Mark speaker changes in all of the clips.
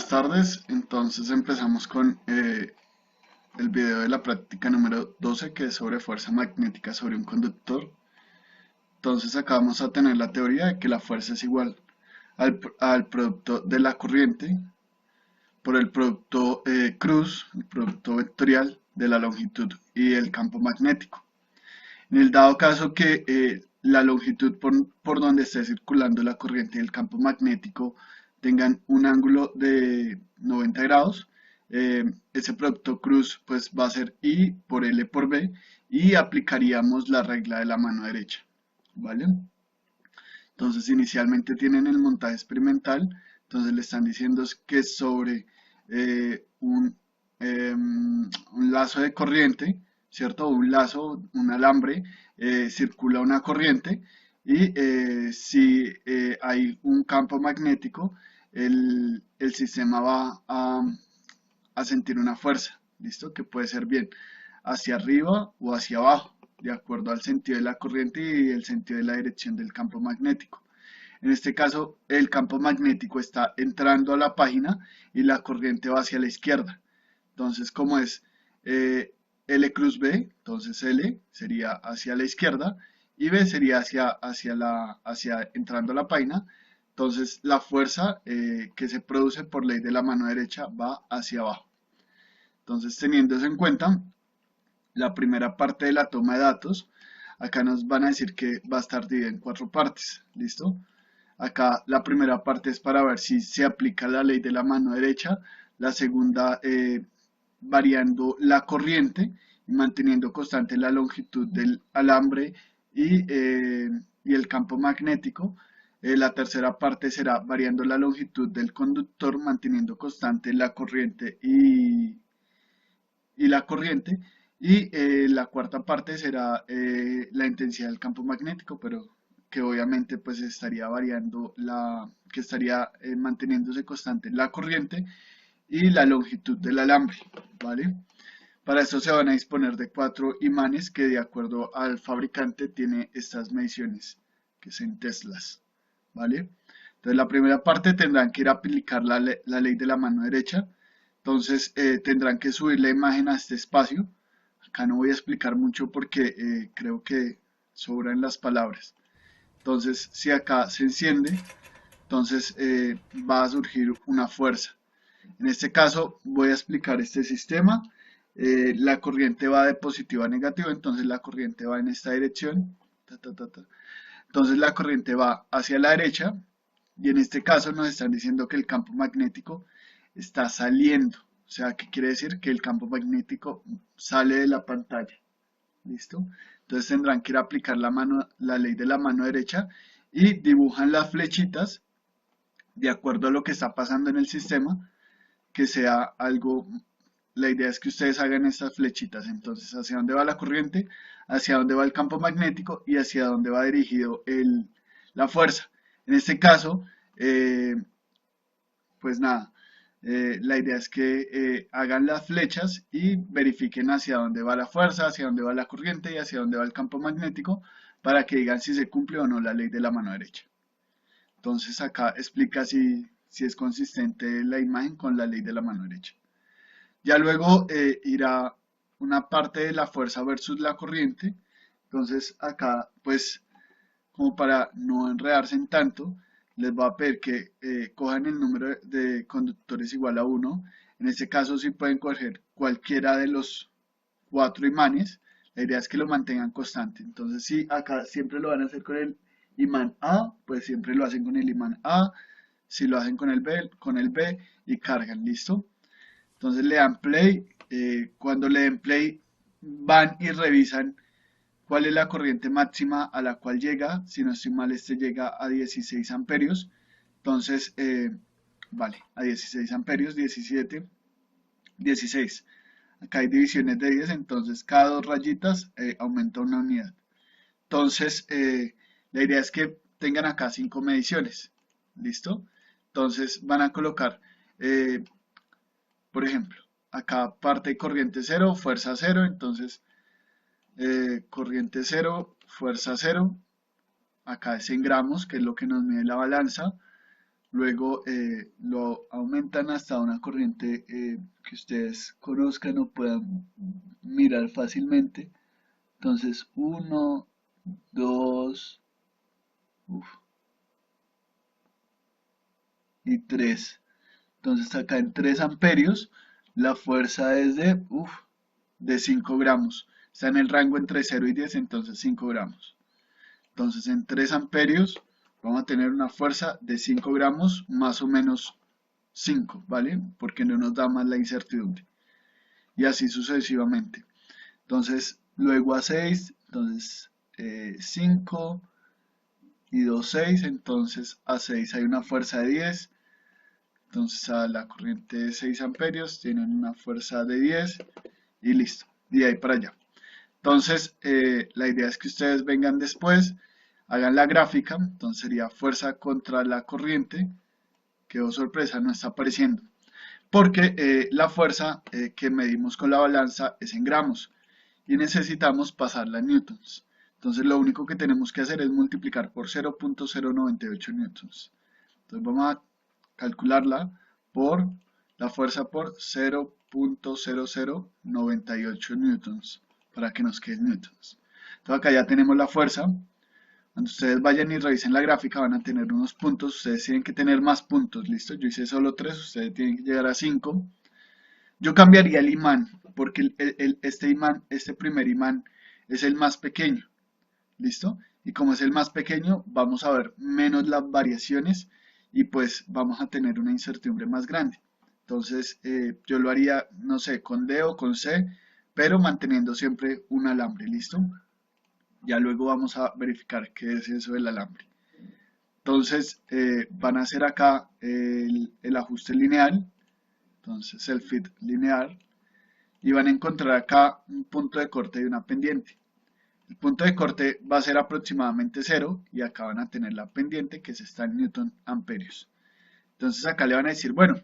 Speaker 1: Buenas tardes, entonces empezamos con el video de la práctica número 12 que es sobre fuerza magnética sobre un conductor. Entonces acá vamos a tener la teoría de que la fuerza es igual al producto de la corriente por el producto cruz, el producto vectorial de la longitud y el campo magnético. En el dado caso que la longitud por donde esté circulando la corriente y el campo magnético tengan un ángulo de 90 grados, ese producto cruz pues va a ser I por L por B y aplicaríamos la regla de la mano derecha, ¿vale? Entonces inicialmente tienen el montaje experimental, entonces le están diciendo que sobre un lazo de corriente, ¿cierto? Un lazo, un alambre, circula una corriente y si hay un campo magnético, el sistema va a sentir una fuerza, ¿listo? Que puede ser bien hacia arriba o hacia abajo, de acuerdo al sentido de la corriente y el sentido de la dirección del campo magnético. En este caso, el campo magnético está entrando a la página y la corriente va hacia la izquierda. Entonces, como es L cruz B, entonces L sería hacia la izquierda y B sería hacia entrando a la página. Entonces, la fuerza que se produce por ley de la mano derecha va hacia abajo. Entonces, teniendo eso en cuenta, la primera parte de la toma de datos, acá nos van a decir que va a estar dividida en 4 partes, ¿listo? Acá la primera parte es para ver si se aplica la ley de la mano derecha, la segunda variando la corriente y manteniendo constante la longitud del alambre y el campo magnético. La tercera parte será variando la longitud del conductor, manteniendo constante la corriente y la corriente. Y la cuarta parte será la intensidad del campo magnético, pero que obviamente pues estaría variando que estaría manteniéndose constante la corriente y la longitud del alambre, ¿vale? Para esto se van a disponer de 4 imanes que de acuerdo al fabricante tiene estas mediciones, que es en teslas, ¿vale? Entonces la primera parte tendrán que ir a aplicar la ley de la mano derecha, entonces tendrán que subir la imagen a este espacio. Acá no voy a explicar mucho porque creo que sobran las palabras. Entonces, si acá se enciende, entonces va a surgir una fuerza. En este caso, voy a explicar este sistema. La corriente va de positivo a negativo, entonces la corriente va en esta dirección. Entonces la corriente va hacia la derecha y en este caso nos están diciendo que el campo magnético está saliendo. O sea, ¿qué quiere decir? Que el campo magnético sale de la pantalla. ¿Listo? Entonces tendrán que ir a aplicar la ley de la mano derecha y dibujan las flechitas de acuerdo a lo que está pasando en el sistema, que sea algo, la idea es que ustedes hagan estas flechitas, entonces hacia dónde va la corriente, hacia dónde va el campo magnético y hacia dónde va dirigido la fuerza. En este caso, pues nada, la idea es que hagan las flechas y verifiquen hacia dónde va la fuerza, hacia dónde va la corriente y hacia dónde va el campo magnético para que digan si se cumple o no la ley de la mano derecha. Entonces acá explica si es consistente la imagen con la ley de la mano derecha. Ya luego irá una parte de la fuerza versus la corriente. Entonces acá pues como para no enredarse en tanto, les voy a pedir que cojan el número de conductores igual a 1. En este caso sí pueden coger cualquiera de los 4 imanes. La idea es que lo mantengan constante. Entonces si acá siempre lo van a hacer con el imán A, pues siempre lo hacen con el imán A. Si lo hacen con el B y cargan, ¿listo? Entonces le dan play. Cuando le den play van y revisan cuál es la corriente máxima a la cual llega. Si no estoy mal, este llega a 16 amperios. Entonces, vale, a 16 amperios, 17, 16. Acá hay divisiones de 10, entonces cada 2 rayitas aumenta una unidad. Entonces, la idea es que tengan acá 5 mediciones. ¿Listo? Entonces van a colocar, por ejemplo, acá parte corriente 0, fuerza 0, entonces corriente 0, fuerza 0, acá es en gramos, que es lo que nos mide la balanza, luego lo aumentan hasta una corriente que ustedes conozcan o puedan mirar fácilmente. Entonces 1, 2 y 3. Entonces acá en 3 amperios la fuerza es de 5 gramos. Está en el rango entre 0 y 10, entonces 5 gramos. Entonces en 3 amperios vamos a tener una fuerza de 5 gramos más o menos 5, ¿vale? Porque no nos da más la incertidumbre. Y así sucesivamente. Entonces luego a 6, entonces 5 y 2, 6, entonces a 6 hay una fuerza de 10. Entonces a la corriente de 6 amperios tienen una fuerza de 10 y listo, de ahí para allá. Entonces la idea es que ustedes vengan después, hagan la gráfica, entonces sería fuerza contra la corriente, que oh sorpresa, no está apareciendo, porque la fuerza que medimos con la balanza es en gramos y necesitamos pasarla en newtons. Entonces lo único que tenemos que hacer es multiplicar por 0.098 newtons. Entonces vamos a calcularla por la fuerza por 0.0098 newtons para que nos quede newtons. Entonces acá ya tenemos la fuerza. Cuando ustedes vayan y revisen la gráfica van a tener unos puntos. Ustedes tienen que tener más puntos, ¿listo? Yo hice solo 3, ustedes tienen que llegar a 5. Yo cambiaría el imán porque este primer imán es el más pequeño, ¿listo? Y como es el más pequeño, vamos a ver menos las variaciones y pues vamos a tener una incertidumbre más grande. Entonces yo lo haría, no sé, con D o con C, pero manteniendo siempre un alambre, ¿listo? Ya luego vamos a verificar qué es eso del alambre. Entonces van a hacer acá el ajuste lineal, entonces el fit lineal, y van a encontrar acá un punto de corte y una pendiente. El punto de corte va a ser aproximadamente 0 y acá van a tener la pendiente que está en newton amperios. Entonces acá le van a decir, bueno,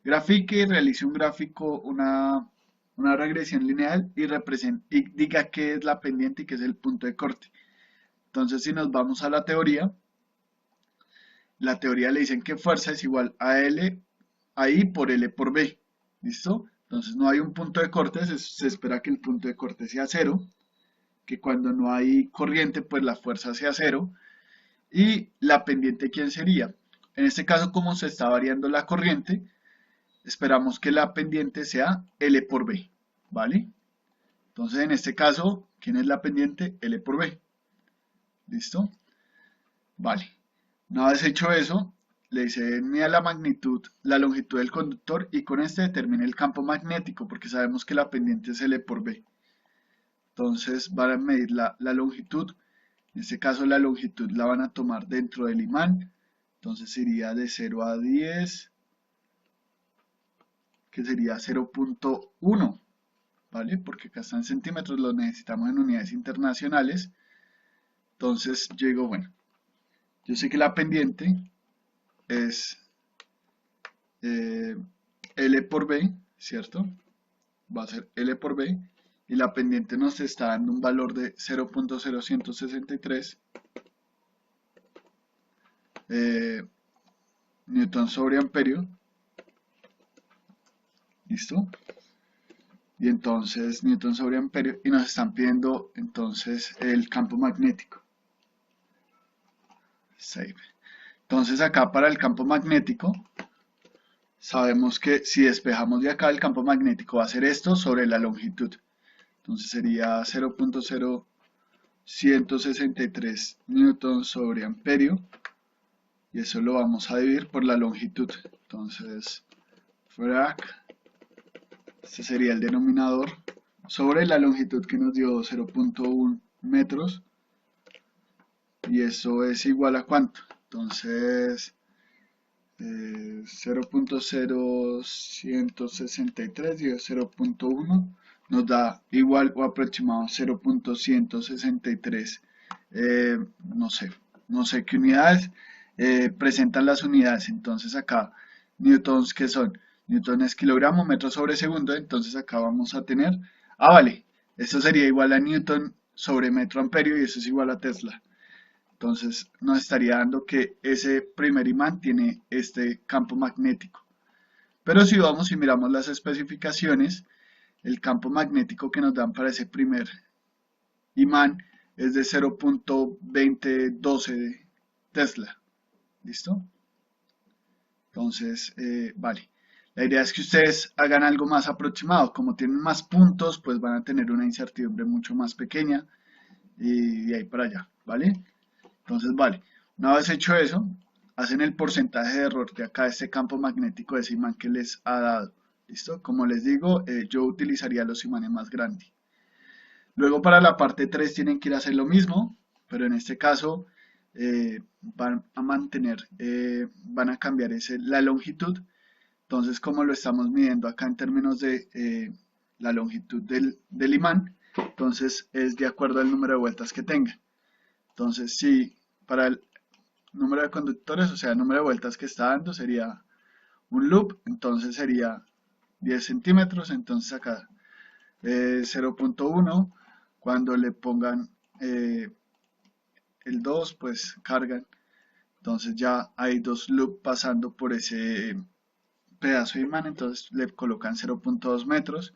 Speaker 1: grafique, realice un gráfico, una regresión lineal y diga qué es la pendiente y qué es el punto de corte. Entonces si nos vamos a la teoría le dicen que fuerza es igual a L, a I por L por B. ¿Listo? Entonces no hay un punto de corte, se espera que el punto de corte sea 0, que cuando no hay corriente pues la fuerza sea 0. Y la pendiente, ¿quién sería? En este caso, como se está variando la corriente, esperamos que la pendiente sea L por B, ¿vale? Entonces, en este caso, ¿quién es la pendiente? L por B. ¿Listo? Vale. Una vez hecho eso, le dice, mida la magnitud, la longitud del conductor y con este determine el campo magnético, porque sabemos que la pendiente es L por B. Entonces, van a medir la longitud. En este caso la longitud la van a tomar dentro del imán, entonces sería de 0 a 10, que sería 0.1, ¿vale? Porque acá están centímetros, lo necesitamos en unidades internacionales. Entonces yo digo, bueno, yo sé que la pendiente es L por B, ¿cierto? Va a ser L por B, y la pendiente nos está dando un valor de 0.0163 newton sobre amperio. ¿Listo? Y entonces newton sobre amperio y nos están pidiendo entonces el campo magnético. Save. Entonces acá para el campo magnético sabemos que si despejamos de acá el campo magnético va a ser esto sobre la longitud. Entonces sería 0.0163 newton sobre amperio y eso lo vamos a dividir por la longitud. Entonces frac, este sería el denominador sobre la longitud que nos dio 0.1 metros y eso es igual a cuánto. Entonces 0.0163 dividido 0.1 nos da igual o aproximado 0.163, no sé qué unidades presentan las unidades. Entonces acá newtons, que son newton es kilogramo metro sobre segundo, entonces acá vamos a tener, vale, esto sería igual a newton sobre metro amperio y eso es igual a Tesla. Entonces nos estaría dando que ese primer imán tiene este campo magnético. Pero si vamos y miramos las especificaciones, el campo magnético que nos dan para ese primer imán es de 0.2012 de Tesla. ¿Listo? Entonces, vale. La idea es que ustedes hagan algo más aproximado. Como tienen más puntos, pues van a tener una incertidumbre mucho más pequeña y de ahí para allá, ¿vale? Entonces, vale. Una vez hecho eso, hacen el porcentaje de error de acá, este campo magnético de ese imán que les ha dado. ¿Listo? Como les digo, yo utilizaría los imanes más grandes. Luego para la parte 3 tienen que ir a hacer lo mismo, pero en este caso van a mantener, van a cambiar la longitud. Entonces, como lo estamos midiendo acá en términos de la longitud del imán, entonces es de acuerdo al número de vueltas que tenga. Entonces, si para el número de conductores, o sea, el número de vueltas que está dando sería un loop, entonces sería 10 centímetros, entonces acá 0.1, cuando le pongan el 2, pues cargan, entonces ya hay dos loops pasando por ese pedazo de imán, entonces le colocan 0.2 metros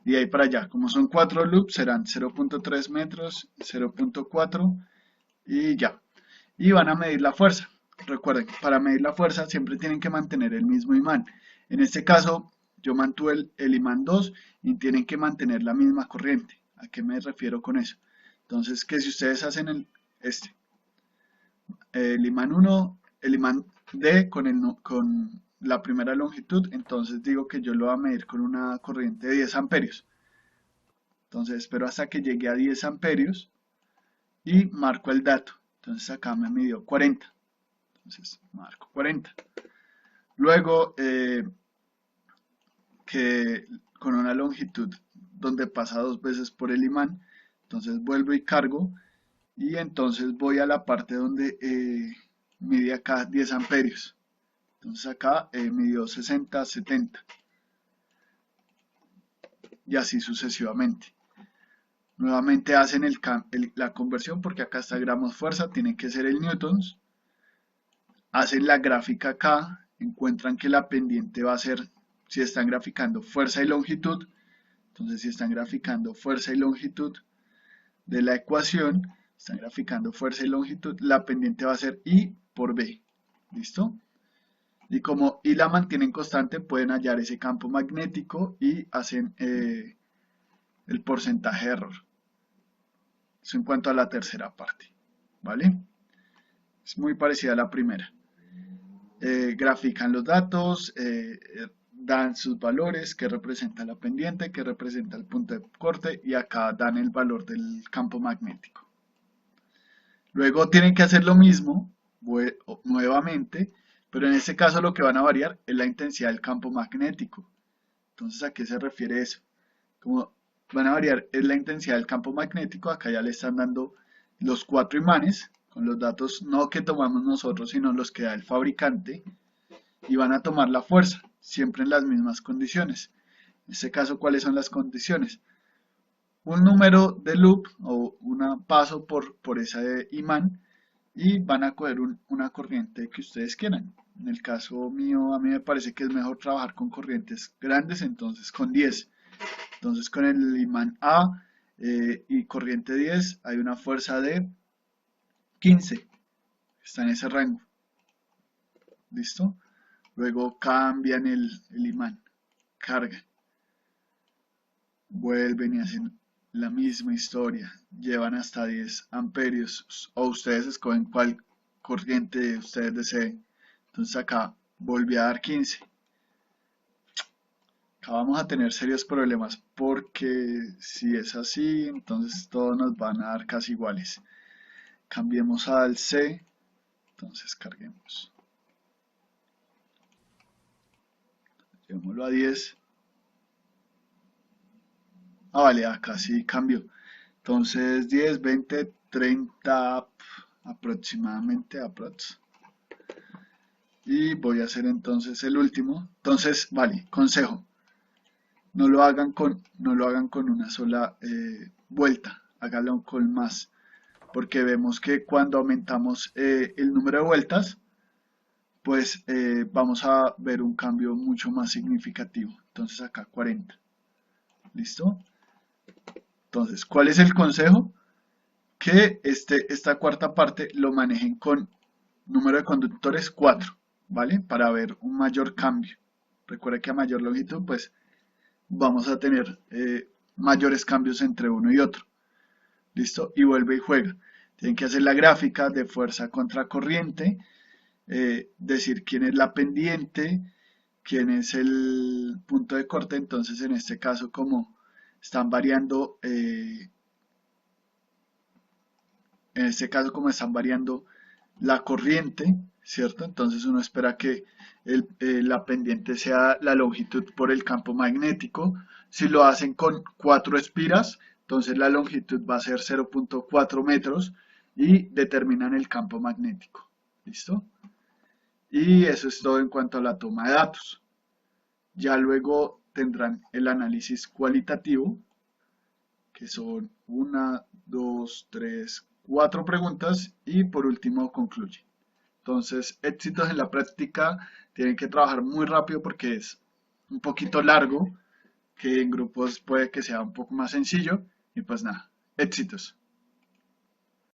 Speaker 1: y de ahí para allá, como son 4 loops, serán 0.3 metros, 0.4 y ya. Y van a medir la fuerza. Recuerden, para medir la fuerza siempre tienen que mantener el mismo imán. En este caso, yo mantuve el imán 2 y tienen que mantener la misma corriente. ¿A qué me refiero con eso? Entonces, que si ustedes hacen el imán 1, el imán D con la primera longitud, entonces digo que yo lo voy a medir con una corriente de 10 amperios. Entonces espero hasta que llegue a 10 amperios y marco el dato. Entonces acá me midió 40. Entonces marco 40. Luego que con una longitud donde pasa 2 veces por el imán, entonces vuelvo y cargo y entonces voy a la parte donde mide acá 10 amperios. Entonces acá midió 60, 70 y así sucesivamente. Nuevamente hacen la conversión porque acá está gramos fuerza, tiene que ser el newtons. Hacen la gráfica acá, encuentran que la pendiente va a ser, si están graficando fuerza y longitud, entonces si están graficando fuerza y longitud de la ecuación, están graficando fuerza y longitud, la pendiente va a ser I por B. ¿Listo? Y como I la mantienen constante, pueden hallar ese campo magnético y hacen el porcentaje de error. Eso en cuanto a la tercera parte. ¿Vale? Es muy parecida a la primera. Grafican los datos, dan sus valores, que representa la pendiente, que representa el punto de corte y acá dan el valor del campo magnético. Luego tienen que hacer lo mismo nuevamente, pero en este caso lo que van a variar es la intensidad del campo magnético. Entonces, ¿a qué se refiere eso? Como van a variar es la intensidad del campo magnético, acá ya le están dando los 4 imanes, con los datos no que tomamos nosotros, sino los que da el fabricante, y van a tomar la fuerza, siempre en las mismas condiciones. En este caso, ¿cuáles son las condiciones? Un número de loop o un paso por ese imán y van a coger una corriente que ustedes quieran. En el caso mío, a mí me parece que es mejor trabajar con corrientes grandes, entonces con 10. Entonces con el imán A y corriente 10 hay una fuerza de 15. Está en ese rango. ¿Listo? Luego cambian el imán. Cargan. Vuelven y hacen la misma historia. Llevan hasta 10 amperios. O ustedes escogen cuál corriente ustedes deseen. Entonces acá volví a dar 15. Acá vamos a tener serios problemas porque si es así, entonces todos nos van a dar casi iguales. Cambiemos al C, entonces carguemos. Llevémoslo a 10. Ah, vale, acá sí cambió. Entonces 10, 20, 30 aproximadamente, Y voy a hacer entonces el último. Entonces, vale, consejo. No lo hagan con una sola vuelta, háganlo con más. porque vemos que cuando aumentamos el número de vueltas, pues vamos a ver un cambio mucho más significativo. Entonces acá 40. ¿Listo? Entonces, ¿cuál es el consejo? Que esta cuarta parte lo manejen con número de conductores 4, ¿vale? Para ver un mayor cambio. Recuerda que a mayor longitud, pues vamos a tener mayores cambios entre uno y otro. ¿Listo? Y vuelve y juega. Tienen que hacer la gráfica de fuerza contra corriente, decir quién es la pendiente, quién es el punto de corte. Entonces, en este caso, como están variando, la corriente, ¿cierto? Entonces uno espera que la pendiente sea la longitud por el campo magnético. Si lo hacen con 4 espiras, entonces la longitud va a ser 0.4 metros y determinan el campo magnético. ¿Listo? Y eso es todo en cuanto a la toma de datos. Ya luego tendrán el análisis cualitativo, que son 1, 2, 3, 4 preguntas y por último concluye. Entonces, éxitos en la práctica, tienen que trabajar muy rápido porque es un poquito largo, que en grupos puede que sea un poco más sencillo y pues nada, éxitos.